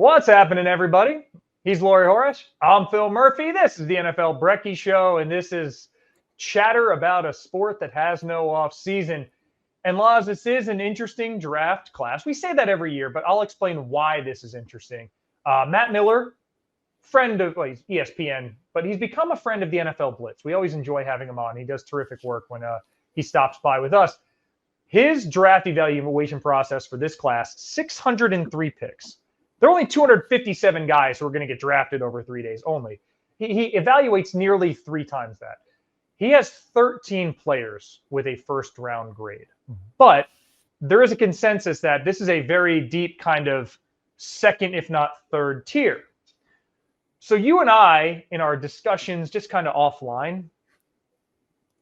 What's happening, everybody? He's Laurie Horesh. I'm Phil Murphy. This is the NFL Brekkie Show, and this is chatter about a sport that has no off season. And Laz, this is an interesting draft class. We say that every year, but I'll explain why this is interesting. Matt Miller, friend of he's ESPN, but he's become a friend of the NFL Blitz. We always enjoy having him on. He does terrific work when he stops by with us. His draft evaluation process for this class, 603 picks. There are only 257 guys who are going to get drafted over 3 days only. He evaluates nearly 3 times that. He has 13 players with a first-round grade. But there is a consensus that this is a very deep kind of second, if not third tier. So you and I, in our discussions, just kind of offline,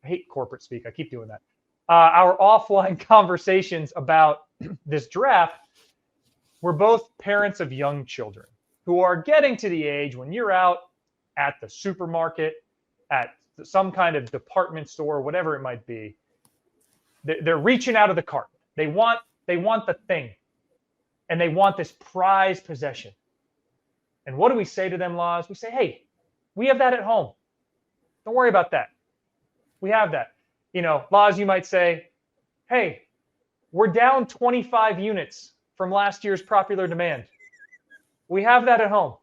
I hate corporate speak. I keep doing that. Our offline conversations about this draft, we're both parents of young children who are getting to the age when you're out at the supermarket, at some kind of department store, whatever it might be. They're reaching out of the cart. They want the thing, and they want this prized possession. And what do we say to them, Laz? We say, hey, we have that at home. Don't worry about that. We have that. You know, Laz, you might say, hey, we're down 25 units from last year's popular demand. We have that at home.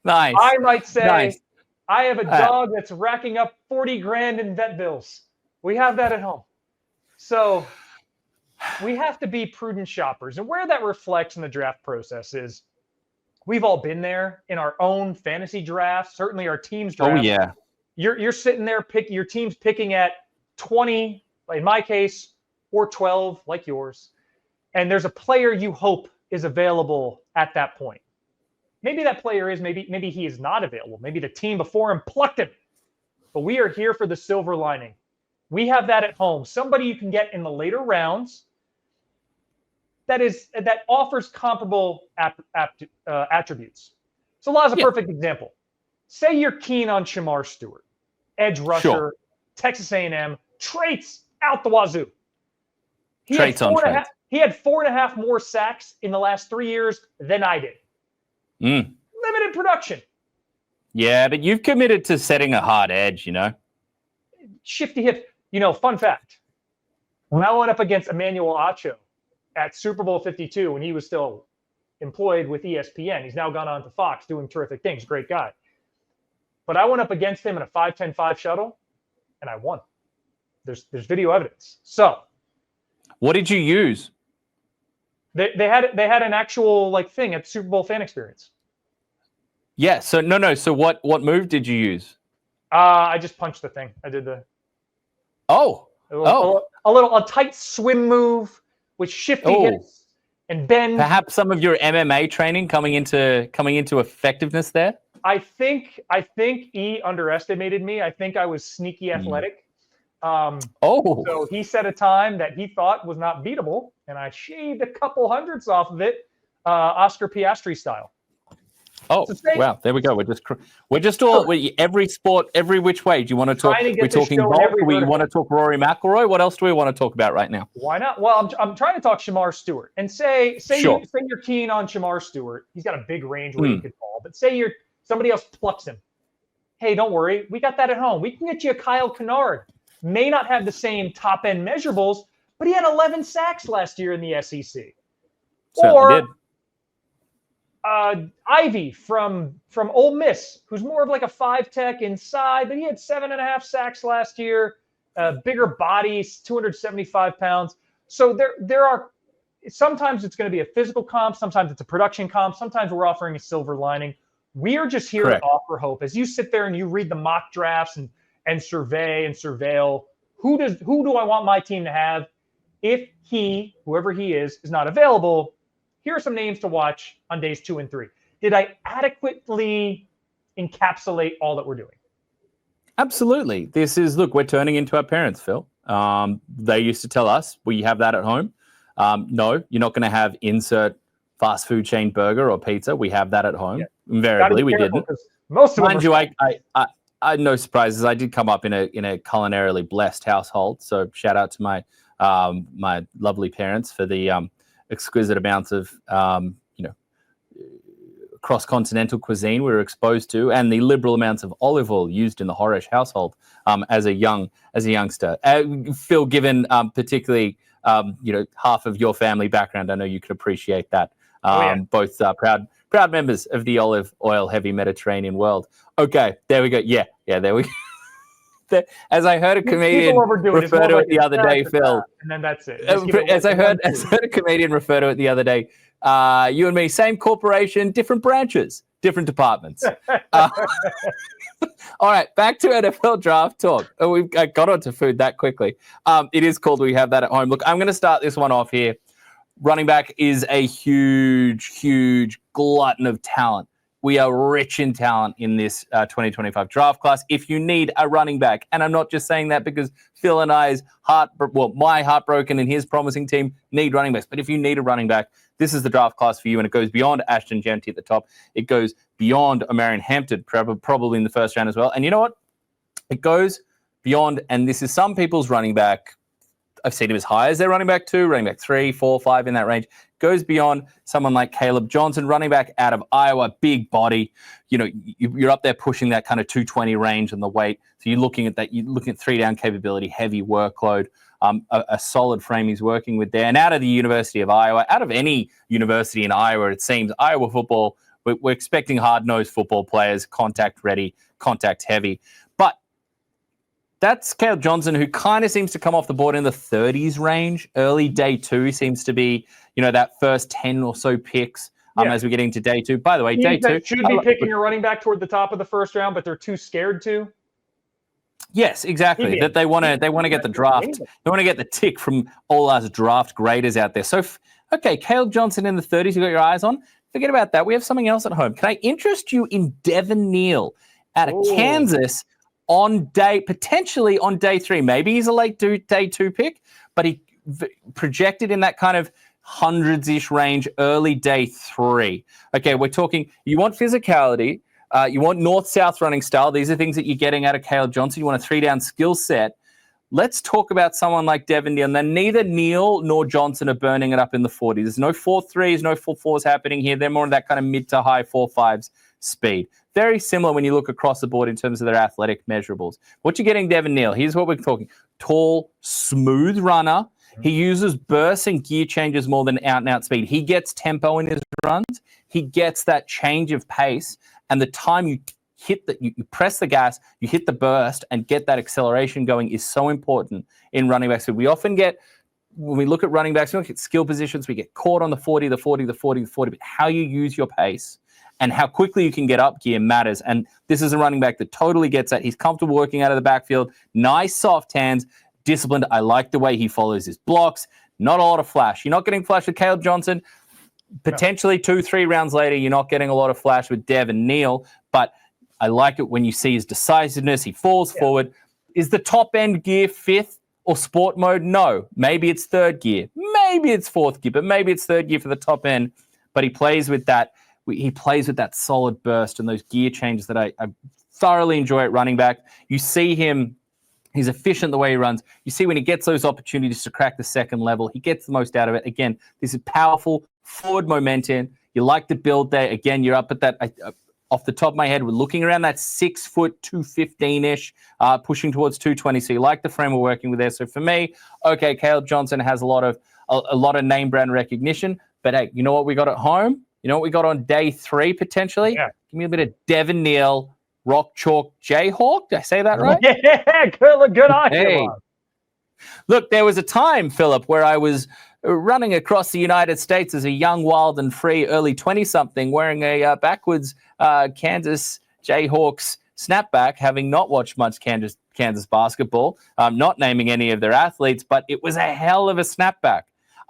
Nice. I might say, nice. I have a dog that's racking up 40 grand in vet bills. We have that at home. So we have to be prudent shoppers. And where that reflects in the draft process is we've all been there in our own fantasy drafts, certainly our team's draft. Oh, yeah. You're sitting there, your team's picking at 20, in my case, or 12, like yours. And there's a player you hope is available at that point. Maybe that player is, maybe he is not available. Maybe the team before him plucked him. But we are here for the silver lining. We have that at home. Somebody you can get in the later rounds that offers comparable attributes. So Law's a perfect example. Say you're keen on Shamar Stewart, edge rusher, Texas A&M, traits out the wazoo. He had 4.5 more sacks in the last 3 years than I did. Limited production. Yeah, but you've committed to setting a hard edge, you know. Shifty hip. You know, fun fact. When I went up against Emmanuel Acho at Super Bowl 52 when he was still employed with ESPN, he's now gone on to Fox doing terrific things. Great guy. But I went up against him in a 5-10-5 shuttle, and I won. There's video evidence. So, what did you use? They had an actual thing at Super Bowl Fan Experience. Yeah. So no. So what move did you use? I just punched the thing. I did a tight swim move with shifty hips and bend. Perhaps some of your MMA training coming into effectiveness there. I think he underestimated me. I think I was sneaky athletic. So he set a time that he thought was not beatable, and I shaved a couple hundredths off of it, Oscar Piastri style. Oh, wow! There we go. We're just all every sport, every which way. Do you want to talk? We're talking golf. We want to talk Rory McIlroy. What else do we want to talk about right now? Why not? Well, I'm trying to talk Shamar Stewart, and say you're keen on Shamar Stewart. He's got a big range where he could fall, but say somebody else plucks him. Hey, don't worry, we got that at home. We can get you a Kyle Kennard. May not have the same top-end measurables, but he had 11 sacks last year in the SEC. Certainly did. Ivy from Ole Miss, who's more of like a 5-tech inside, but he had 7.5 sacks last year. Bigger body, 275 pounds. So there are sometimes it's going to be a physical comp, sometimes it's a production comp, sometimes we're offering a silver lining. We are just here to offer hope. As you sit there and you read the mock drafts and survey and surveil, who do I want my team to have? If whoever he is not available, here are some names to watch on days 2 and 3. Did I adequately encapsulate all that we're doing? Absolutely. We're turning into our parents, Phil. They used to tell us, we have that at home. No, you're not going to have insert fast food chain burger or pizza. We have that at home. Yeah. Invariably, we didn't. Most of them. Mind you, I had no surprises. I did come up in a culinarily blessed household. So shout out to my my lovely parents for the exquisite amounts of cross-continental cuisine we were exposed to, and the liberal amounts of olive oil used in the Horesh household as a youngster. Phil, given particularly half of your family background, I know you could appreciate that. Both proud members of the olive oil heavy Mediterranean world. Okay, there we go. Yeah, there we go. As I heard a comedian refer to it the other day, Phil. And then that's it. As I heard a comedian refer to it the other day, you and me, same corporation, different branches, different departments. All right, back to NFL draft talk. I got onto food that quickly. It is called We Have That at Home. Look, I'm going to start this one off here. Running back is a huge glutton of talent. We are rich in talent in this 2025 draft class. If you need a running back, and I'm not just saying that because Phil and my heartbroken and his promising team need running backs, but if you need a running back, this is the draft class for you, and it goes beyond Ashton Jeanty at the top. It goes beyond Omarion Hampton, probably in the first round as well. And you know what? It goes beyond, and this is some people's running back. I've seen him as high as their running back 2, running back 3, 4, 5 in that range. Goes beyond someone like Caleb Johnson, running back out of Iowa, big body. You're up there pushing that kind of 220 range in the weight. So you're looking at that. You're looking at 3-down capability, heavy workload, a solid frame he's working with there. And out of the University of Iowa, out of any university in Iowa, it seems Iowa football, we're expecting hard-nosed football players, contact ready, contact heavy. But that's Caleb Johnson, who kind of seems to come off the board in the 30s range. Early day 2 seems to be, that first 10 or so picks as we get into day 2. By the way, day 2 should be picking your running back toward the top of the first round, but they're too scared to. Yes, exactly. That they want to get the draft. They want to get the tick from all us draft graders out there. So, okay, Caleb Johnson in the 30s, you got your eyes on. Forget about that. We have something else at home. Can I interest you in Devon Neil out of Kansas? Potentially on day 3. Maybe he's a late day 2 pick, but he projected in that kind of hundreds-ish range, early day 3. Okay, we're talking, you want physicality, you want north-south running style. These are things that you're getting out of Caleb Johnson. You want a 3-down skill set. Let's talk about someone like Devon Neil. Now, neither Neil nor Johnson are burning it up in the 40s. There's no 4.3s, no 4.4s happening here. They're more in that kind of mid to high 4.5s speed. Very similar when you look across the board in terms of their athletic measurables. What you're getting, Devon Neil, here's what we're talking. Tall, smooth runner. He uses bursts and gear changes more than out-and-out speed. He gets tempo in his runs. He gets that change of pace. And the time you you press the gas, you hit the burst and get that acceleration going is so important in running backs. So we often get, when we look at running backs, we look at skill positions, we get caught on the 40, but how you use your pace and how quickly you can get up gear matters. And this is a running back that totally gets that. He's comfortable working out of the backfield, nice soft hands, disciplined. I like the way he follows his blocks. Not a lot of flash. You're not getting flash with Caleb Johnson. Potentially 2-3 rounds later, you're not getting a lot of flash with Devon Neil, but I like it when you see his decisiveness. He falls forward. Is the top end gear 5th or sport mode? No. Maybe it's 3rd gear. Maybe it's 4th gear, but maybe it's 3rd gear for the top end. But he plays with that. He plays with that solid burst and those gear changes that I thoroughly enjoy at running back. You see him. He's efficient the way he runs. You see when he gets those opportunities to crack the second level, he gets the most out of it. Again, this is powerful forward momentum. You like the build there. Again, you're up at that. Off the top of my head, we're looking around that 6 foot, 215-ish, pushing towards 220. So you like the frame we're working with there. So for me, okay, Caleb Johnson has a lot of name brand recognition. But hey, you know what we got at home? You know what we got on day 3 potentially? Yeah. Give me a bit of Devon Neil, Rock Chalk Jayhawk. Did I say that right? Yeah, good on you. Look, there was a time, Philip, where I was running across the United States as a young, wild and free early 20-something wearing a backwards Kansas Jayhawks snapback, having not watched much Kansas basketball, not naming any of their athletes, but it was a hell of a snapback.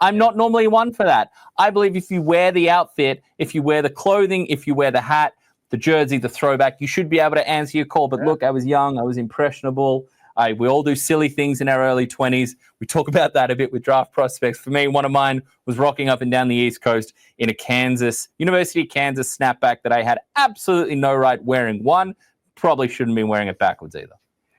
I'm not normally one for that. I believe if you wear the outfit, if you wear the clothing, if you wear the hat, the jersey, the throwback, you should be able to answer your call. But look, I was young. I was impressionable. We all do silly things in our early 20s. We talk about that a bit with draft prospects. For me, one of mine was rocking up and down the East Coast in a University of Kansas snapback that I had absolutely no right wearing. One, probably shouldn't be wearing it backwards either.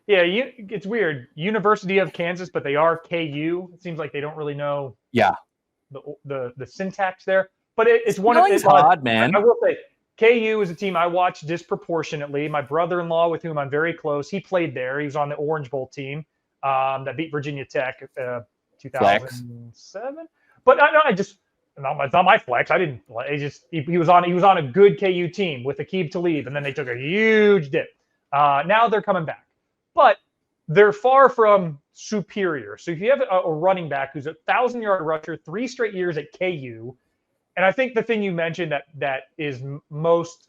Yeah, it's weird. University of Kansas, but they are KU. It seems like they don't really know the syntax there. But it's one of it's hard, man. I will say, KU is a team I watch disproportionately. My brother-in-law, with whom I'm very close, he played there. He was on the Orange Bowl team that beat Virginia Tech 2007. But it's not my flex. I didn't. He was on a good KU team with Aqib Talib, and then they took a huge dip. Now they're coming back, but they're far from superior. So if you have a running back who's a 1,000-yard rusher 3 straight years at KU. And I think the thing you mentioned that is most,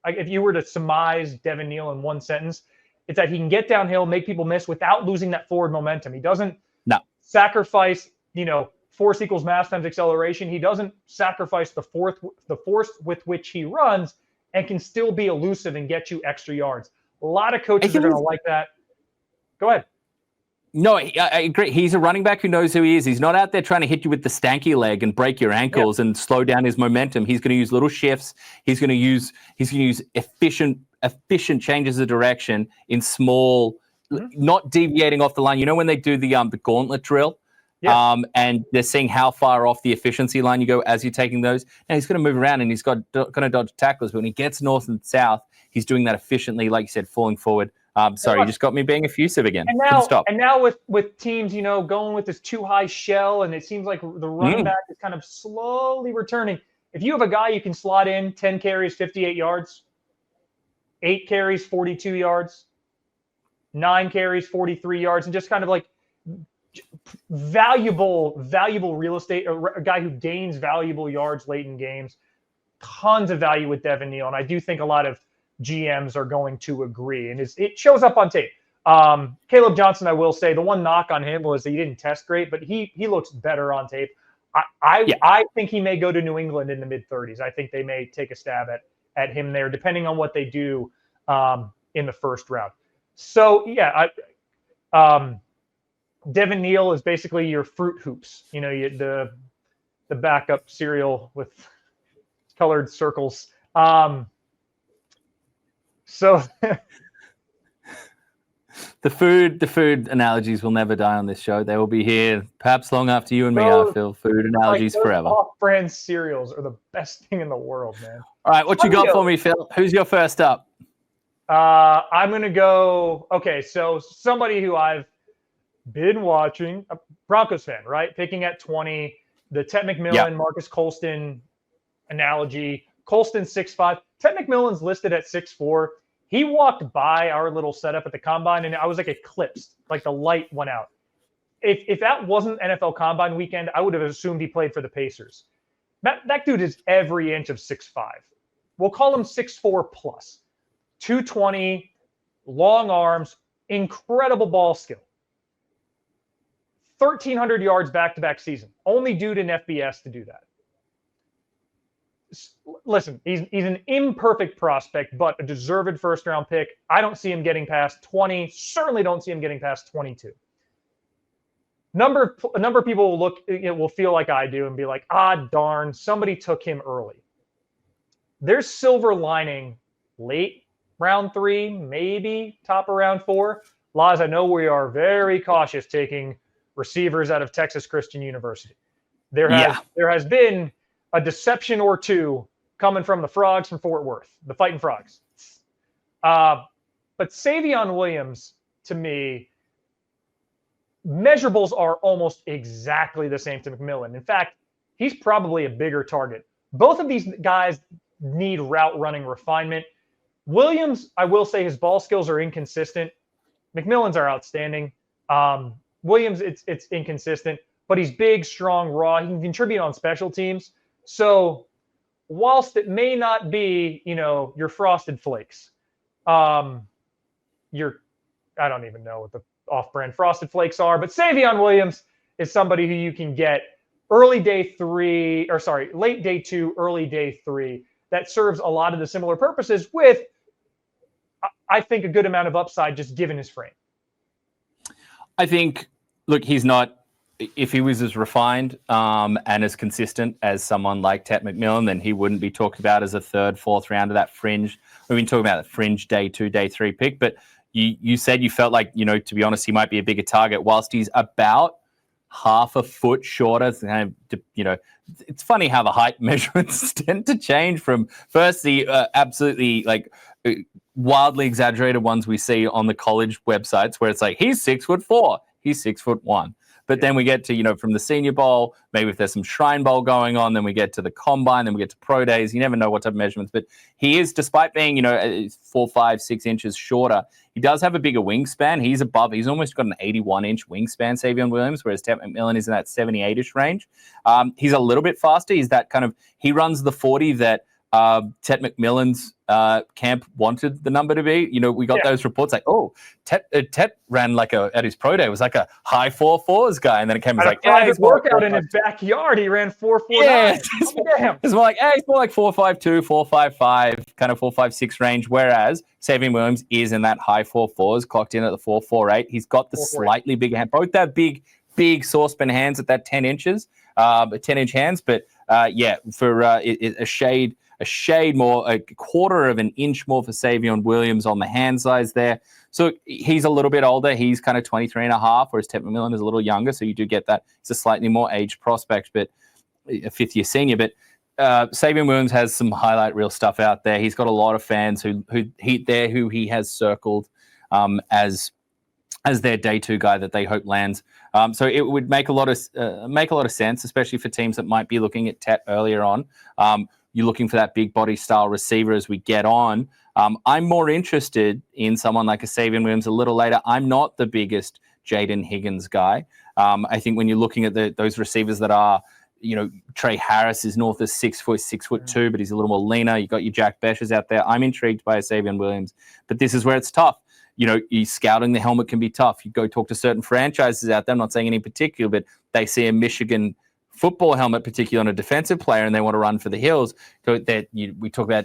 if you were to surmise Devon Neil in one sentence, it's that he can get downhill, make people miss without losing that forward momentum. He doesn't sacrifice, force equals mass times acceleration. He doesn't sacrifice the force with which he runs and can still be elusive and get you extra yards. A lot of coaches are going to like that. Go ahead. No, I agree. He's a running back who knows who he is. He's not out there trying to hit you with the stanky leg and break your ankles and slow down his momentum. He's going to use little shifts. He's going to use efficient changes of direction in small, not deviating off the line. You know when they do the gauntlet drill, and they're seeing how far off the efficiency line you go as you're taking those. And he's going to move around and he's going to dodge tacklers. But when he gets north and south, he's doing that efficiently, like you said, falling forward. Sorry, you just got me being effusive again. And now with teams, going with this too high shell, and it seems like the running back is kind of slowly returning. If you have a guy you can slot in 10 carries, 58 yards, 8 carries, 42 yards, 9 carries, 43 yards, and just kind of like valuable real estate, a guy who gains valuable yards late in games, tons of value with Devon Neil. And I do think a lot of GMs are going to agree, and it shows up on tape. Caleb Johnson, I will say, the one knock on him was that he didn't test great, but he looks better on tape. I think he may go to New England in the mid-30s. I think they may take a stab at him there, depending on what they do in the first round. So Devon Neil is basically your Fruit Hoops. The backup cereal with colored circles. So the food analogies will never die on this show. They will be here perhaps long after you and me are, Phil. Food analogies forever. Off-brand cereals are the best thing in the world, man. All right, what you got for me, Phil? Who's your first up? I'm going to go, so somebody who I've been watching, a Broncos fan, right? Picking at 20, the Ted McMillan, Marcus Colston analogy. Colston's 6'5". Ted McMillan's listed at 6'4". He walked by our little setup at the combine, and I was like eclipsed. Like the light went out. If that wasn't NFL Combine weekend, I would have assumed he played for the Pacers. That dude is every inch of 6'5". We'll call him 6'4 plus. 220, long arms, incredible ball skill. 1,300 yards back-to-back season. Only dude in FBS to do that. Listen, he's an imperfect prospect, but a deserved first-round pick. I don't see him getting past 20. Certainly don't see him getting past 22. A number of people will feel like I do and be like, darn, somebody took him early. There's silver lining late round 3, maybe top of round 4. Laz, I know we are very cautious taking receivers out of Texas Christian University. There has been a deception or two coming from the Frogs from Fort Worth, the Fighting Frogs. But Savion Williams, to me, measurables are almost exactly the same to McMillan. In fact, he's probably a bigger target. Both of these guys need route running refinement. Williams, I will say his ball skills are inconsistent. McMillan's are outstanding. Williams, it's inconsistent, but he's big, strong, raw. He can contribute on special teams. So whilst it may not be, your Frosted Flakes, I don't even know what the off-brand Frosted Flakes are, but Savion Williams is somebody who you can get late day 2, early day 3, that serves a lot of the similar purposes with, I think, a good amount of upside just given his frame. I think, look, he's not, if he was as refined and as consistent as someone like Ted McMillan, then he wouldn't be talked about as a 3rd, 4th round of that fringe. We've been talking about the fringe day 2, day 3 pick, but you said you felt like, to be honest, he might be a bigger target whilst he's about half a foot shorter. It's kind of, it's funny how the height measurements tend to change from first the absolutely wildly exaggerated ones we see on the college websites where it's like, he's 6'4", he's 6'1". But then we get to, from the Senior Bowl, maybe if there's some Shrine Bowl going on, then we get to the Combine, then we get to Pro Days. You never know what type of measurements. But he is, despite being, 4, 5, 6 inches shorter, he does have a bigger wingspan. He's almost got an 81-inch wingspan, Savion Williams, whereas Ted McMillan is in that 78-ish range. He's a little bit faster. He runs the 40 that Ted McMillan's camp wanted the number to be. We got those reports like, Ted ran at his pro day was like a high 4.4s guy, and then it came as like private workout in his backyard. He ran 4.49. Yeah, it's more like it's more like 4.52, 4.55, kind of 4.56 range. Whereas Savion Williams is in that high 4.4s, clocked in at the 4.48. He's got the slightly bigger hand, both that big saucepan hands at that 10-inch hands, but for a shade more, a quarter of an inch more for Savion Williams on the hand size there. So he's a little bit older. He's kind of 23 and a half, whereas Ted McMillan is a little younger. So you do get that. It's a slightly more aged prospect, but a fifth-year senior. But Savion Williams has some highlight reel stuff out there. He's got a lot of fans who he has circled as their day two guy that they hope lands. So it would make a lot of sense, especially for teams that might be looking at Tet earlier on. You're looking for that big body style receiver as we get on. I'm more interested in someone like a Savion Williams a little later. I'm not the biggest Jaden Higgins guy. I think when you're looking at those receivers that are, Trey Harris is north of 6 foot, 6'2", but he's a little more leaner. You got your Jack Beshes out there. I'm intrigued by a Savion Williams, but this is where it's tough. Scouting the helmet can be tough. You go talk to certain franchises out there. I'm not saying any particular, but they see a Michigan football helmet, particularly on a defensive player, and they want to run for the hills. So we talk about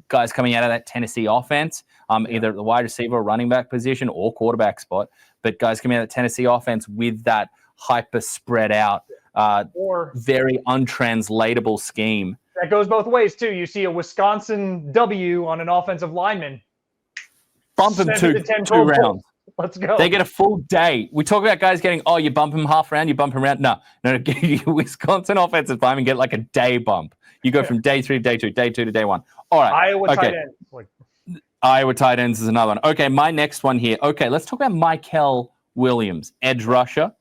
guys coming out of that Tennessee offense, either at the wide receiver or running back position or quarterback spot, but guys coming out of the Tennessee offense with that hyper spread out, or very untranslatable scheme. That goes both ways, too. You see a Wisconsin W on an offensive lineman. Bump him two rounds. Let's go. They get a full day. We talk about guys getting, you bump him half round, you bump him around. No, Wisconsin offensive lineman get like a day bump. You go from day 3 to day 2, day 2 to day 1. All right. Iowa tight ends. Iowa tight ends is another one. Okay, my next one here. Okay, let's talk about Michael Williams, edge rusher.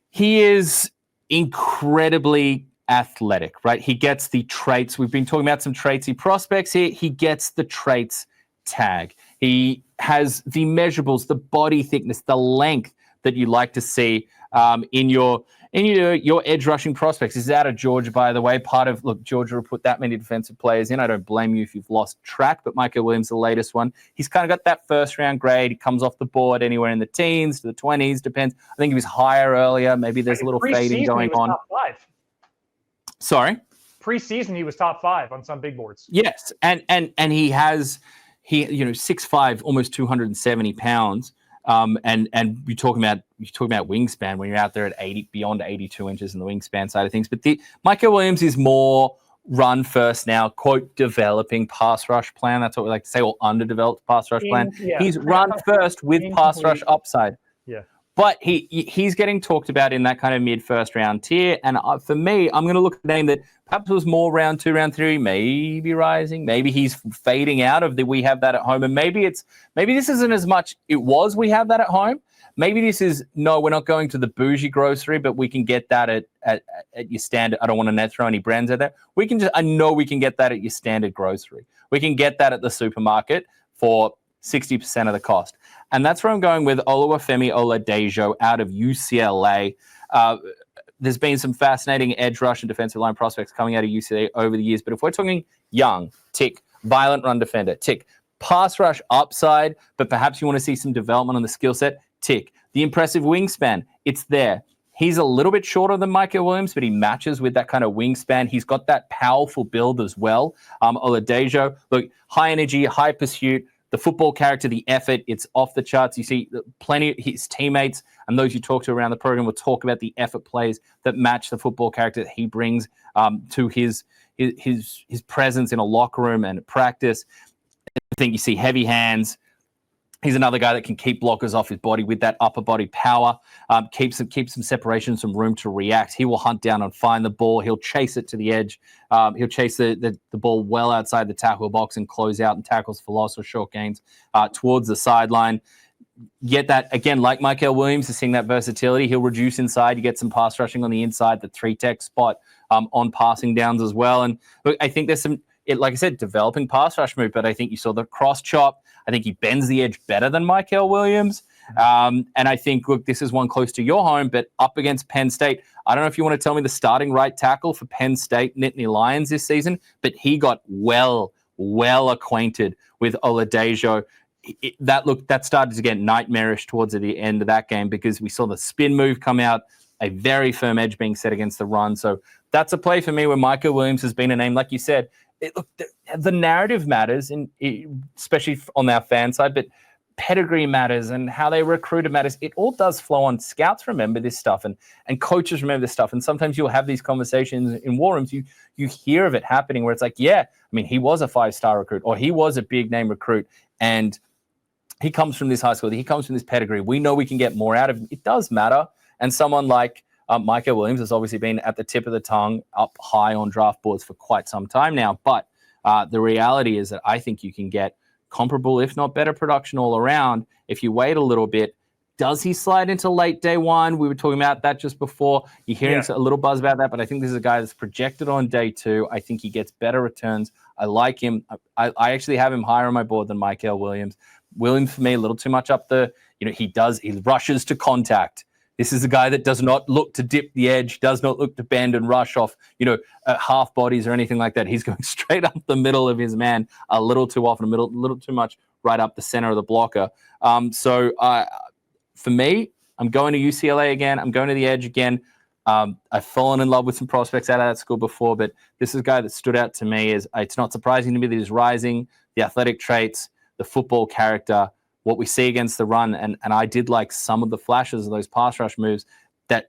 He is incredibly athletic, right? He gets the traits. We've been talking about some traitsy prospects here. He gets the traits tag. He has the measurables, the body thickness, the length that you like to see in your edge rushing prospects. This is out of Georgia, by the way. Georgia will put that many defensive players in. I don't blame you if you've lost track, but Michael Williams, the latest one, he's kind of got that first round grade. He comes off the board anywhere in the teens to the 20s, depends. I think he was higher earlier. Maybe there's a little fading going on. Top 5. Sorry? Preseason, he was top 5 on some big boards. Yes, and he has... 6'5", almost 270 pounds. And you're talking about wingspan when you're out there at beyond 82 inches in the wingspan side of things. But Michael Williams is more run first now, quote, developing pass rush plan. That's what we like to say, or underdeveloped pass rush plan. Yeah. He's run first with pass rush upside. Yeah. But he's getting talked about in that kind of mid-first round tier. And for me, I'm going to look at a name that perhaps was more round 2, round 3, maybe rising. Maybe he's fading out of the we have that at home. And maybe this isn't as much it was we have that at home. Maybe this is, no, we're not going to the bougie grocery, but we can get that at your standard. I don't want to throw any brands out there. I know we can get that at your standard grocery. We can get that at the supermarket for 60% of the cost. And that's where I'm going with Oluwafemi Oladejo out of UCLA. There's been some fascinating edge rush and defensive line prospects coming out of UCLA over the years. But if we're talking young, tick, violent run defender, tick, pass rush upside, but perhaps you want to see some development on the skill set, tick. The impressive wingspan, it's there. He's a little bit shorter than Michael Williams, but he matches with that kind of wingspan. He's got that powerful build as well. Oladejo, look, high energy, high pursuit, the football character, the effort, it's off the charts. You see plenty of his teammates and those you talk to around the program will talk about the effort plays that match the football character that he brings to his presence in a locker room and practice. I think you see heavy hands. He's another guy that can keep blockers off his body with that upper body power, keeps some separation, some room to react. He will hunt down and find the ball. He'll chase it to the edge. He'll chase the ball well outside the tackle box and close out and tackles for loss or short gains towards the sideline. Get that, again, like Michael Williams, is seeing that versatility. He'll reduce inside. You get some pass rushing on the inside, the 3-tech spot on passing downs as well. And look, I think there's some, like I said, developing pass rush move, but I think you saw the cross chop. I think he bends the edge better than Michael Williams. And I think, look, this is one close to your home, but up against Penn State. I don't know if you want to tell me the starting right tackle for Penn State, Nittany Lions this season, but he got well acquainted with Oladejo. That started to get nightmarish towards the end of that game because we saw the spin move come out, a very firm edge being set against the run. So that's a play for me where Michael Williams has been a name, like you said. The narrative matters, especially on our fan side, but pedigree matters and how they recruited matters. It all does flow on. Scouts remember this stuff and coaches remember this stuff. And sometimes you'll have these conversations in war rooms. You hear of it happening where it's like, yeah, I mean, he was a 5-star recruit or he was a big name recruit and he comes from this high school. He comes from this pedigree. We know we can get more out of him. It does matter. And someone like Michael Williams has obviously been at the tip of the tongue, up high on draft boards for quite some time now. But the reality is that I think you can get comparable, if not better, production all around if you wait a little bit. Does he slide into late day one? We were talking about that just before. You're hearing a little buzz about that, but I think this is a guy that's projected on day 2. I think he gets better returns. I like him. I actually have him higher on my board than Michael Williams. Williams, for me, a little too much up the, he rushes to contact. This is a guy that does not look to dip the edge, does not look to bend and rush off, half bodies or anything like that. He's going straight up the middle of his man a little too often, a little too much right up the center of the blocker. For me, I'm going to UCLA again. I'm going to the edge again. I've fallen in love with some prospects out of that school before, but this is a guy that stood out to me. It's not surprising to me that he's rising, the athletic traits, the football character, what we see against the run. And I did like some of the flashes of those pass rush moves. That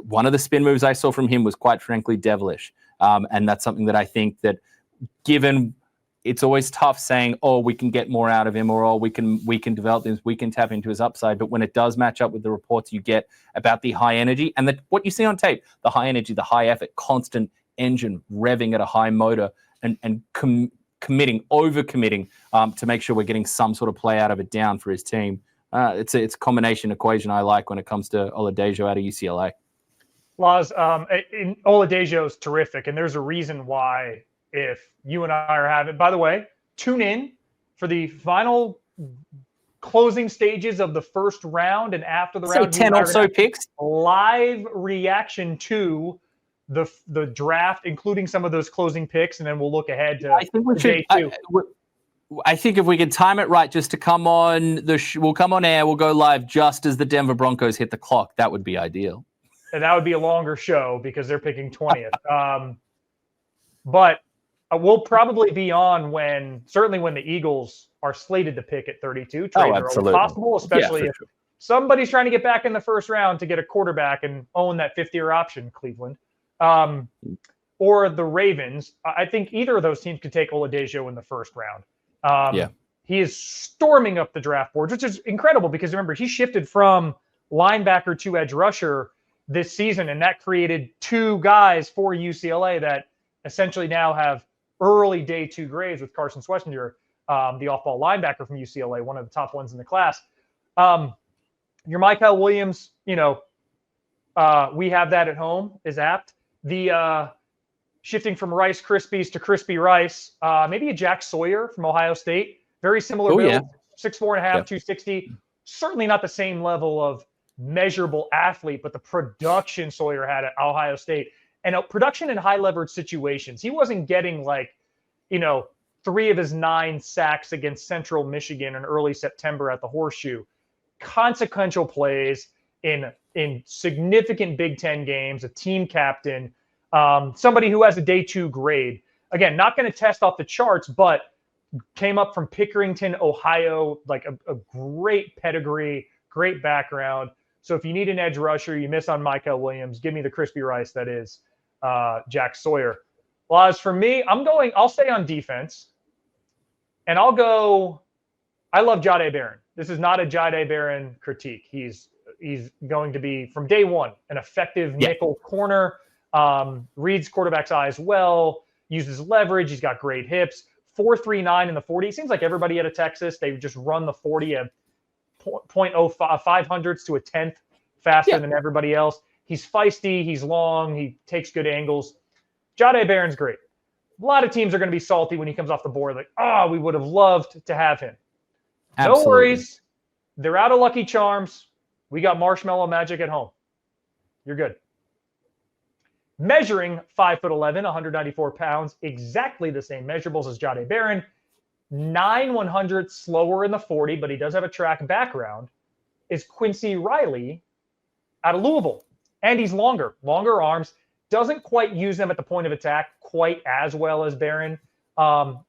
one of the spin moves I saw from him was quite frankly devilish. And that's something that I think that given it's always tough saying, oh, we can get more out of him or, oh, we can develop this, we can tap into his upside. But when it does match up with the reports you get about the high energy and what you see on tape, the high energy, the high effort, constant engine revving at a high motor and overcommitting to make sure we're getting some sort of play out of it down for his team. It's a combination equation I like when it comes to Oladejo out of UCLA. Laz, Oladejo is terrific, and there's a reason why. If you and I are having, by the way, tune in for the final closing stages of the first round, and after the round, 10 or so picks, live reaction to the draft, including some of those closing picks, and then we'll look ahead to day 2. I think if we can time it right, just to come on we'll come on air, we'll go live just as the Denver Broncos hit the clock. That would be ideal. And that would be a longer show because they're picking 20th. But we'll probably be on certainly when the Eagles are slated to pick at 32. Trades are always possible, especially if somebody's trying to get back in the first round to get a quarterback and own that 5th-year option, Cleveland. Or the Ravens. I think either of those teams could take Oladejo in the first round. He is storming up the draft board, which is incredible because remember, he shifted from linebacker to edge rusher this season, and that created 2 guys for UCLA that essentially now have early day 2 grades with Carson Schwarzenegger, the off-ball linebacker from UCLA, one of the top ones in the class. Your Michael Williams, we have that at home is apt. The shifting from Rice Krispies to Crispy Rice, maybe a Jack Sawyer from Ohio State, very similar build, 6'4.5", 260. Certainly not the same level of measurable athlete, but the production Sawyer had at Ohio State. And production in high leverage situations. He wasn't getting 3 of his 9 sacks against Central Michigan in early September at the Horseshoe. Consequential plays in significant Big Ten games, a team captain, somebody who has a day 2 grade. Again, not going to test off the charts, but came up from Pickerington, Ohio, like a great pedigree, great background. So if you need an edge rusher, you miss on Michael Williams, give me the Crispy Rice that is Jack Sawyer. Well, as for me, I'll stay on defense. And I love Jahdae Barron. This is not a Jahdae Barron critique. He's going to be, from day one, an effective nickel corner, reads quarterback's eyes well, uses leverage. He's got great hips. 4.39 in the 40. It seems like everybody at Texas, they just run the 40 at 0.05 hundredths to a tenth faster than everybody else. He's feisty. He's long. He takes good angles. Jahdae Barron's great. A lot of teams are going to be salty when he comes off the board. Like, we would have loved to have him. Absolutely. No worries. They're out of Lucky Charms. We got Marshmallow Magic at home. You're good. Measuring 5'11", 194 pounds, exactly the same measurables as Jahdae Barron. 9/100 slower in the 40, but he does have a track background, is Quincy Riley out of Louisville. And he's longer arms. Doesn't quite use them at the point of attack quite as well as Barron.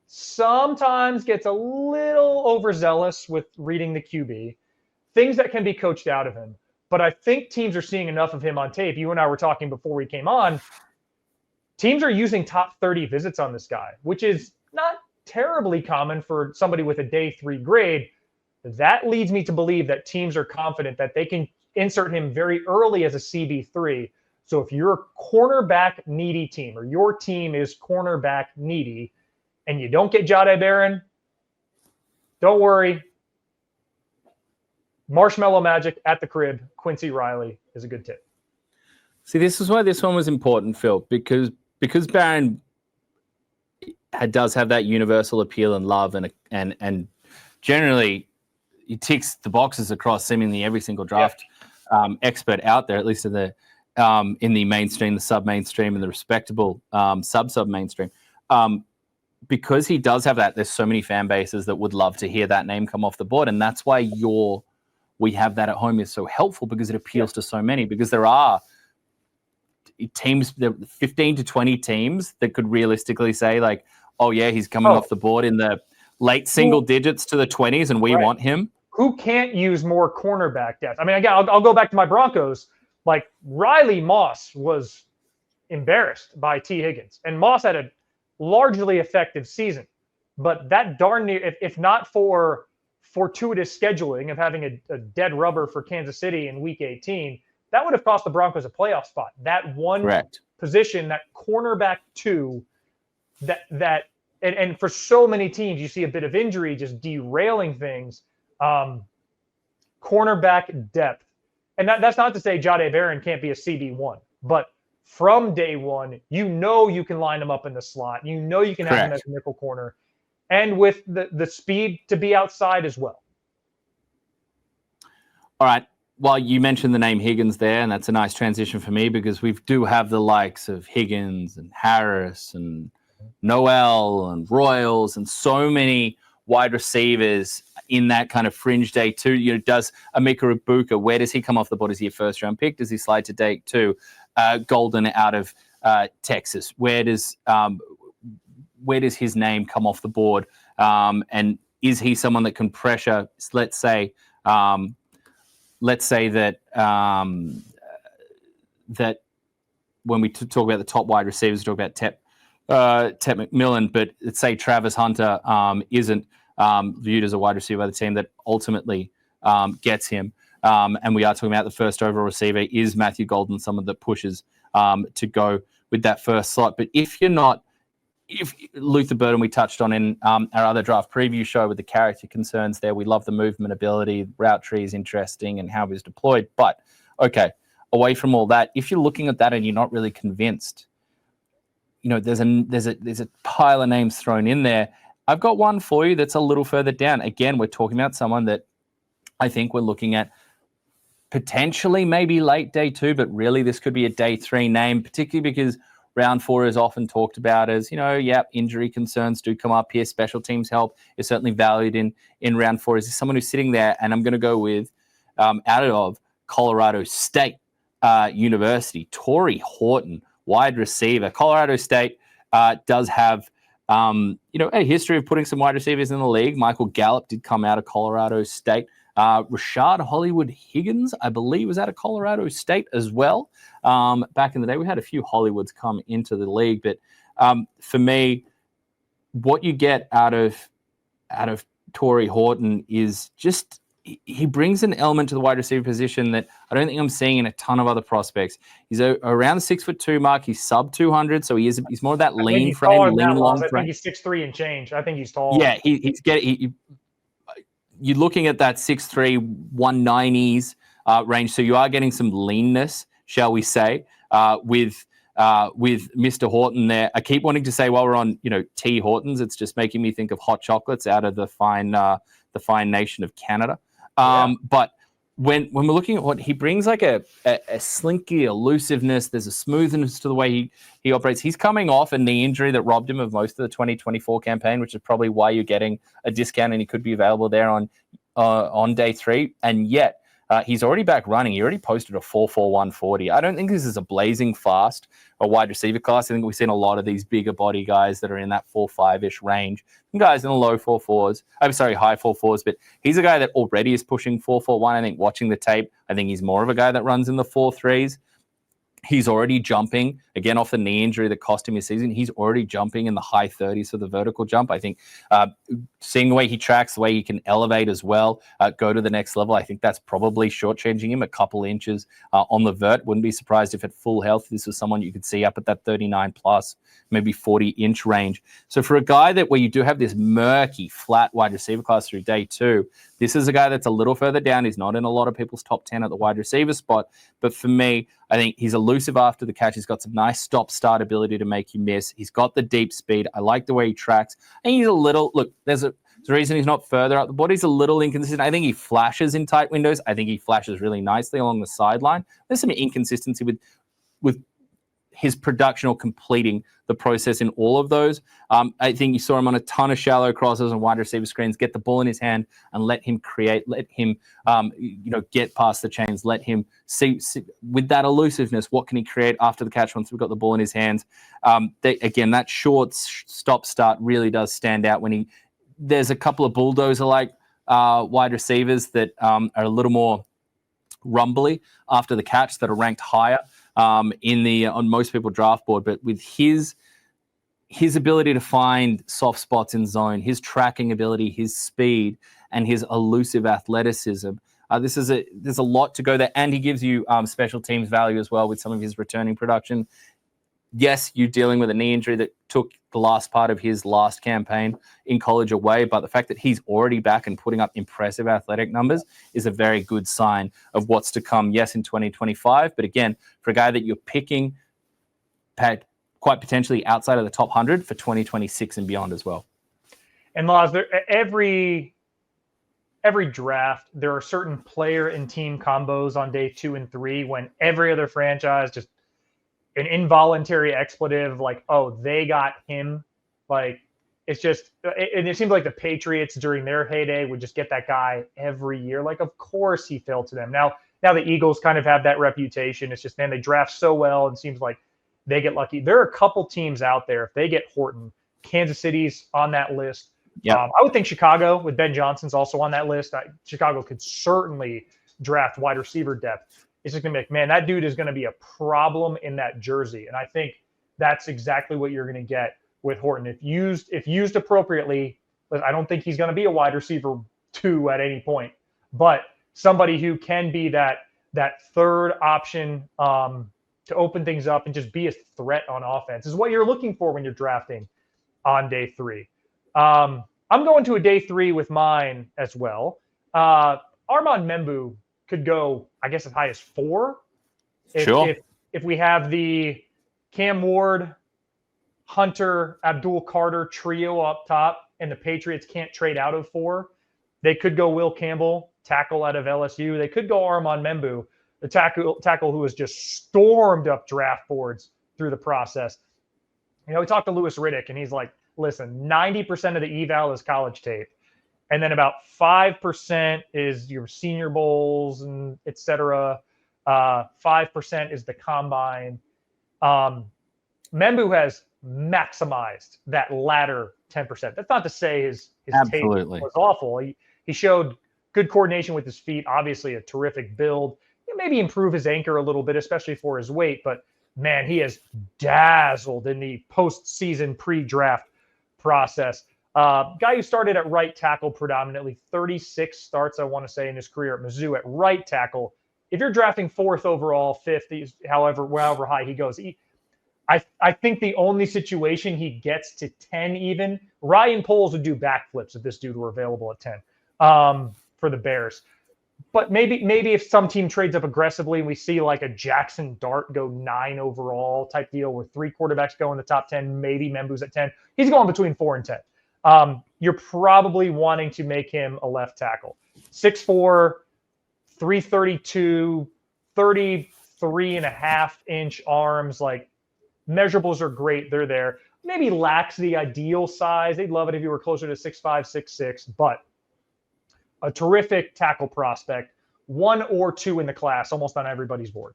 Sometimes gets a little overzealous with reading the QB. Things that can be coached out of him. But I think teams are seeing enough of him on tape. You and I were talking before we came on. Teams are using top 30 visits on this guy, which is not terribly common for somebody with a day 3 grade. That leads me to believe that teams are confident that they can insert him very early as a CB3. So if you're a cornerback needy team, or your team is cornerback needy, and you don't get Jahdae Barron, don't worry. Marshmallow Magic at the crib, Quincy Riley is a good tip. See, this is why this one was important, Phil, because Barron does have that universal appeal and love, and generally he ticks the boxes across seemingly every single draft expert out there, at least in the mainstream, the sub-mainstream, and the respectable sub-mainstream. Because he does have that, there's so many fan bases that would love to hear that name come off the board, and that's why we have that at home is so helpful, because it appeals to so many, because there are teams, 15 to 20 teams that could realistically say, like, oh yeah, he's coming off the board in the late single digits to the 20s, and we want him. Who can't use more cornerback depth? I mean, again, I'll go back to my Broncos. Like, Riley Moss was embarrassed by T. Higgins, and Moss had a largely effective season. But that darn near, if not for fortuitous scheduling of having a dead rubber for Kansas City in Week 18, that would have cost the Broncos a playoff spot. That one position, that cornerback 2, and for so many teams, you see a bit of injury just derailing things. Cornerback depth. And that's not to say Jahdae Barron can't be a CB1, but from day one, you can line him up in the slot. You can have him as a nickel corner, and with the speed to be outside as well. All right. Well, you mentioned the name Higgins there, and that's a nice transition for me, because we do have the likes of Higgins and Harris and Noel and Royals and so many wide receivers in that kind of fringe day 2. Does Emeka Egbuka, where does he come off the board? Is he a first-round pick? Does he slide to day 2? Golden out of Texas. Where does his name come off the board? And is he someone that can pressure? Let's say that that when we talk about the top wide receivers, we talk about Tep McMillan, but let's say Travis Hunter isn't viewed as a wide receiver by the team that ultimately gets him. And we are talking about the first overall receiver. Is Matthew Golden someone that pushes to go with that first slot? But if Luther Burden, we touched on in our other draft preview show with the character concerns there. We love the movement ability. Route tree is interesting and how he's deployed. But, okay, away from all that, if you're looking at that and you're not really convinced, there's a pile of names thrown in there. I've got one for you that's a little further down. Again, we're talking about someone that I think we're looking at potentially maybe late day 2, but really this could be a day 3 name, particularly because round 4 is often talked about as, injury concerns do come up here. Special teams help is certainly valued in round 4. Is this someone who's sitting there? And I'm going to go with out of Colorado State University, Torrey Horton, wide receiver. Colorado State does have a history of putting some wide receivers in the league. Michael Gallup did come out of Colorado State. Rashard Hollywood Higgins, I believe, was out of Colorado State as well. Back in the day, we had a few Hollywoods come into the league, but for me, what you get out of Torrey Horton is just he brings an element to the wide receiver position that I don't think I'm seeing in a ton of other prospects. He's around the 6'2" mark. He's sub 200, so he's more of that lean frame, lean long frame. I think he's 6'3" and change. I think he's tall. Yeah, you're looking at that 6'3", 190s range, so you are getting some leanness, shall we say, with Mr. Horton there. I keep wanting to say while we're on, T. Hortons, it's just making me think of hot chocolates out of the fine nation of Canada. But when we're looking at what he brings, like a slinky elusiveness, there's a smoothness to the way he operates. He's coming off a knee injury that robbed him of most of the 2024 campaign, which is probably why you're getting a discount and he could be available there on day 3. And yet he's already back running. He already posted a 4.41 40. I don't think this is a blazing fast or wide receiver class. I think we've seen a lot of these bigger body guys that are in that 4.5-ish range. Some guys in the low 4.4s. I'm sorry, high 4.4s. But he's a guy that already is pushing 4.41. I think watching the tape, I think he's more of a guy that runs in the 4.3s. He's already jumping, again, off the knee injury that cost him his season. He's already jumping in the high 30s for the vertical jump. I think seeing the way he tracks, the way he can elevate as well, go to the next level, I think that's probably shortchanging him a couple inches on the vert. Wouldn't be surprised if at full health, this was someone you could see up at that 39 plus, maybe 40-inch range. So for a guy where you do have this murky, flat wide receiver class through day 2, this is a guy that's a little further down. He's not in a lot of people's top 10 at the wide receiver spot. But for me, I think he's elusive after the catch. He's got some nice stop-start ability to make you miss. He's got the deep speed. I like the way he tracks. And he's a little, look, there's a reason he's not further up the board. He's a little inconsistent. I think he flashes in tight windows. I think he flashes really nicely along the sideline. There's some inconsistency with his production or completing the process in all of those. I think you saw him on a ton of shallow crosses and wide receiver screens, get the ball in his hand and let him create, let him, get past the chains, let him see with that elusiveness, what can he create after the catch once we've got the ball in his hands. Again, that short stop-start really does stand out when there's a couple of bulldozer-like wide receivers that are a little more rumbly after the catch that are ranked higher on most people draft board, but with his ability to find soft spots in zone, his tracking ability, his speed, and his elusive athleticism, there's a lot to go there, and he gives you special teams value as well with some of his returning production. Yes, you're dealing with a knee injury that took the last part of his last campaign in college away, but the fact that he's already back and putting up impressive athletic numbers is a very good sign of what's to come, yes, in 2025. But again, for a guy that you're picking quite potentially outside of the top 100 for 2026 and beyond as well. And Laz, every draft, there are certain player and team combos on day 2 and 3 when every other franchise just an involuntary expletive like, oh, they got him. Like, it's just, and it seems like the Patriots during their heyday would just get that guy every year. Like, of course he fell to them. Now the Eagles kind of have that reputation. It's just, man, they draft so well and it seems like they get lucky. There are a couple teams out there. If they get Horton, Kansas City's on that list. Yeah, I would think Chicago with Ben Johnson's also on that list. Chicago could certainly draft wide receiver depth. It's just going to be like, man, that dude is going to be a problem in that jersey. And I think that's exactly what you're going to get with Horton. If used appropriately, I don't think he's going to be a wide receiver 2 at any point, but somebody who can be that third option to open things up and just be a threat on offense is what you're looking for when you're drafting on day 3. I'm going to a day 3 with mine as well. Armand Membu could go, I guess, as high as 4. If we have the Cam Ward, Hunter, Abdul Carter trio up top, and the Patriots can't trade out of 4, they could go Will Campbell, tackle out of LSU. They could go Armand Membu, the tackle who has just stormed up draft boards through the process. We talked to Louis Riddick, and he's like, listen, 90% of the eval is college tape. And then about 5% is your senior bowls and et cetera. 5% is the combine. Membu has maximized that latter 10%. That's not to say his tape was awful. He showed good coordination with his feet, obviously a terrific build. Maybe improve his anchor a little bit, especially for his weight. But, man, he has dazzled in the postseason pre-draft process. Guy who started at right tackle predominantly, 36 starts, I want to say, in his career at Mizzou at right tackle. If you're drafting 4th overall, 5th, however high he goes, I think the only situation he gets to 10 even, Ryan Poles would do backflips if this dude were available at 10 for the Bears. But maybe if some team trades up aggressively and we see like a Jackson Dart go 9 overall type deal where 3 quarterbacks go in the top 10, maybe Membu's at 10. He's going between 4 and 10. You're probably wanting to make him a left tackle. 6'4", 332, 33.5-inch arms. Like, measurables are great. They're there. Maybe lacks the ideal size. They'd love it if you were closer to 6'5", 6'6", but a terrific tackle prospect, 1 or 2 in the class, almost on everybody's board.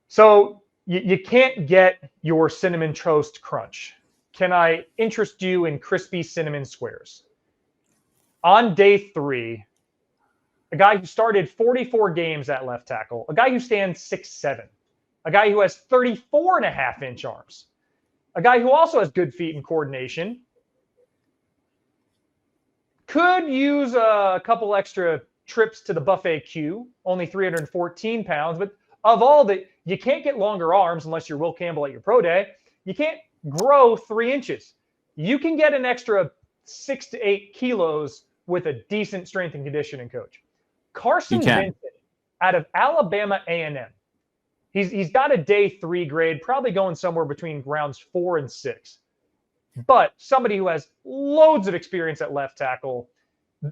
So you can't get your Cinnamon Toast Crunch. Can I interest you in crispy cinnamon squares? On day 3, a guy who started 44 games at left tackle, a guy who stands 6'7", a guy who has 34.5-inch arms, a guy who also has good feet and coordination, could use a couple extra trips to the buffet queue, only 314 pounds, but of all that, you can't get longer arms unless you're Will Campbell at your pro day. You can't grow 3 inches. You can get an extra 6 to 8 kilos with a decent strength and conditioning coach. Carson Vincent out of Alabama A&M. He's got a day 3 grade, probably going somewhere between rounds 4 and 6. But somebody who has loads of experience at left tackle.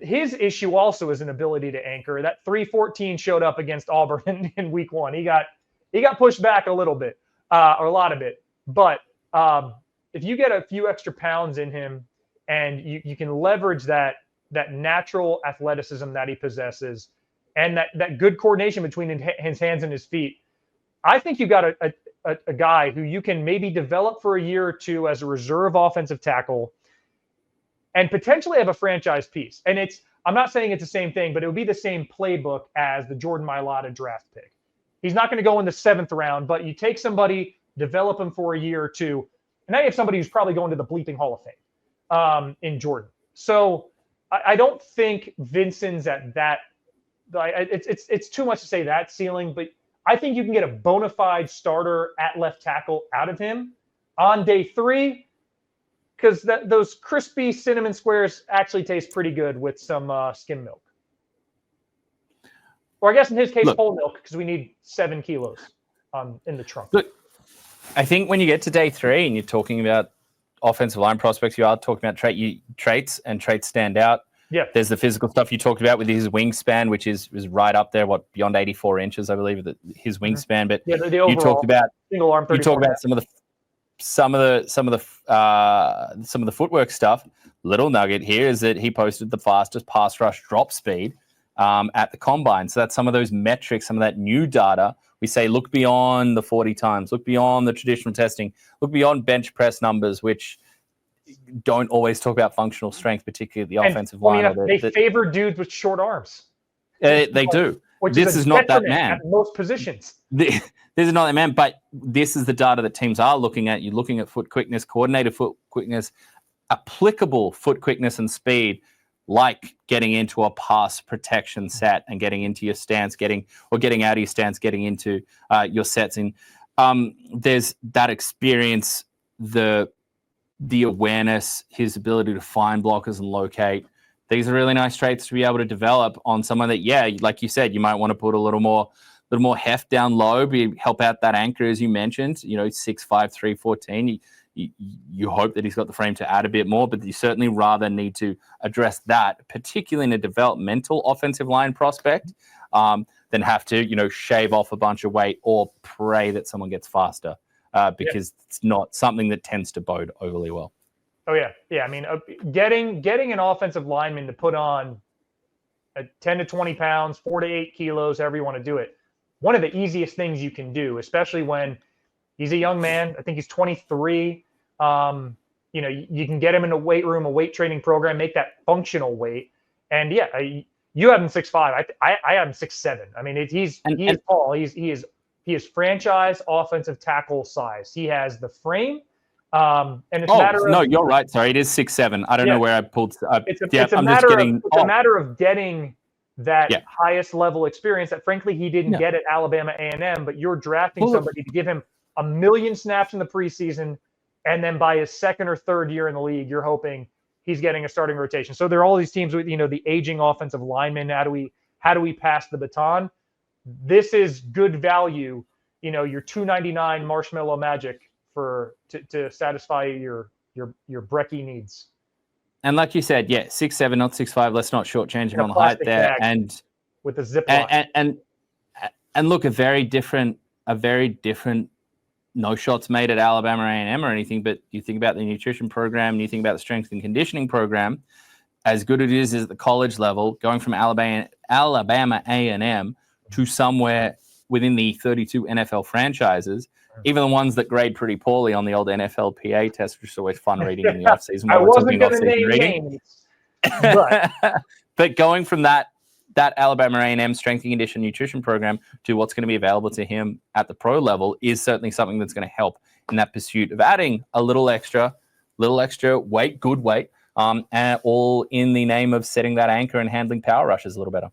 His issue also is an ability to anchor. That 314 showed up against Auburn in week 1. He got pushed back a little bit, or a lot of it. But if you get a few extra pounds in him and you can leverage that natural athleticism that he possesses and that good coordination between his hands and his feet, I think you got a guy who you can maybe develop for a year or 2 as a reserve offensive tackle and potentially have a franchise piece. And I'm not saying it's the same thing, but it would be the same playbook as the Jordan Mailata draft pick. He's not going to go in the 7th round, but you take somebody, develop him for a year or 2, and now you have somebody who's probably going to the bleeping Hall of Fame in Jordan. So I don't think Vincent's at that. It's too much to say that ceiling, but I think you can get a bona fide starter at left tackle out of him on day 3, because those crispy cinnamon squares actually taste pretty good with some skim milk. Or I guess in his case, whole milk, because we need 7 kilos in the trunk. Look, I think when you get to day 3 and you're talking about offensive line prospects, you are talking about traits, and traits stand out. Yeah. There's the physical stuff you talked about with his wingspan, which is right up there, beyond 84 inches, I believe, his wingspan. But the overall, you talked about single arm. You talked about some of the footwork stuff. Little nugget here is that he posted the fastest pass rush drop speed at the combine. So that's some of those metrics, some of that new data. We say look beyond the 40 times, look beyond the traditional testing, look beyond bench press numbers, which don't always talk about functional strength, particularly at the offensive line. They favor dudes with short arms. They do. This is not that man. At most positions. This is not that man, but this is the data that teams are looking at. You're looking at foot quickness, coordinated foot quickness, applicable foot quickness and speed, like getting into a pass protection set and getting into your stance, getting out of your stance, getting into your sets. And there's that experience, the awareness, his ability to find blockers and locate. These are really nice traits to be able to develop on someone that, like you said, you might want to put a little more heft down low, help out that anchor, as you mentioned, 6'5", 314. You hope that he's got the frame to add a bit more, but you certainly rather need to address that, particularly in a developmental offensive line prospect, than have to, shave off a bunch of weight or pray that someone gets faster, because it's not something that tends to bode overly well. Oh, yeah. Yeah, I mean, getting an offensive lineman to put on 10 to 20 pounds, 4 to 8 kilos, however you want to do it, one of the easiest things you can do, especially when he's a young man. I think he's 23. You can get him in a weight room, a weight training program, make that functional weight. And you have him 6'5". I have him 6'7". I mean, he is tall. He is franchise offensive tackle size. He has the frame And it's a matter of, no, you're right. Sorry, it is 6'7". I don't know where I pulled. It's a matter of getting that highest level experience that, frankly, he didn't get at Alabama A&M. But you're drafting somebody to give him 1 million snaps in the preseason, and then by his second or third year in the league, you're hoping he's getting a starting rotation. So there are all these teams with the aging offensive linemen. How do we pass the baton? This is good value. Your $2.99 marshmallow magic to satisfy your Brekkie needs. And like you said, 6'7", not 6'5". Let's not shortchange him on the height there. And with the zip line. And look, a very different no shots made at Alabama A&M or anything. But you think about the nutrition program, and you think about the strength and conditioning program. As good as it is at the college level, going from Alabama A&M to somewhere within the 32 NFL franchises, even the ones that grade pretty poorly on the old NFLPA test, which is always fun reading in the offseason. I wasn't going to name names, but going from that Alabama A&M strength and condition nutrition program to what's going to be available to him at the pro level is certainly something that's going to help in that pursuit of adding a little extra weight, good weight, and all in the name of setting that anchor and handling power rushes a little better.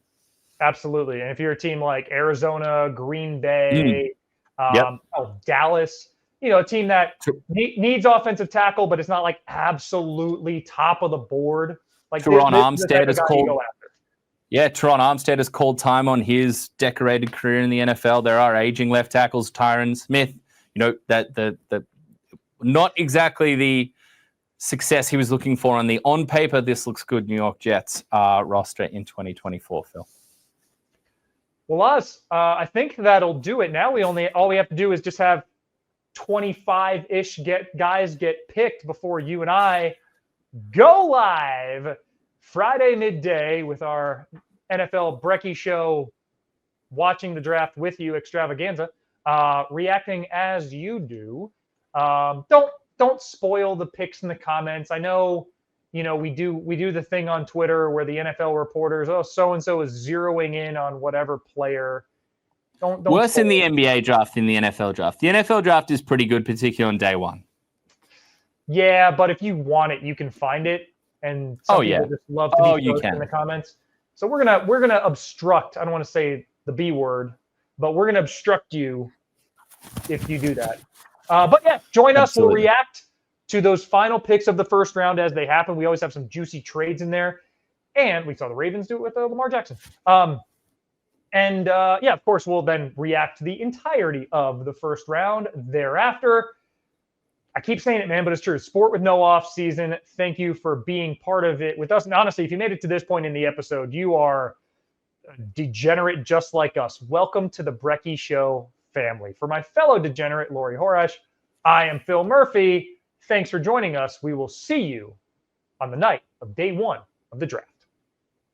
Absolutely. And if you're a team like Arizona, Green Bay, Dallas, a team that needs offensive tackle, but it's not like absolutely top of the board. Like Teron Armstead has called. Yeah, Teron Armstead has called time on his decorated career in the NFL. There are aging left tackles, Tyron Smith. That the not exactly the success he was looking for on the on paper. This looks good. New York Jets roster in 2024. Phil. Well, Oz, I think that'll do it. Now all we have to do is just have 25-ish guys get picked before you and I go live Friday midday with our NFL Brekkie Show, watching the draft with you extravaganza, reacting as you do. Don't spoil the picks in the comments. I know. We do the thing on Twitter where the NFL reporters, so-and-so is zeroing in on whatever player. Don't Worse in the NBA draft than the NFL draft. The NFL draft is pretty good, particularly on day one. Yeah, but if you want it, you can find it. And some people just love to be in the comments. So we're gonna obstruct. I don't want to say the B word, but we're gonna obstruct you if you do that. But yeah, join us. We'll react to those final picks of the first round as they happen. We always have some juicy trades in there. And we saw the Ravens do it with Lamar Jackson. Of course, we'll then react to the entirety of the first round thereafter. I keep saying it, man, but it's true. Sport with no off season. Thank you for being part of it with us. And honestly, if you made it to this point in the episode, you are a degenerate just like us. Welcome to the Brekkie Show family. For my fellow degenerate, Laurie Horesh, I am Phil Murphy. Thanks for joining us. We will see you on the night of day one of the draft.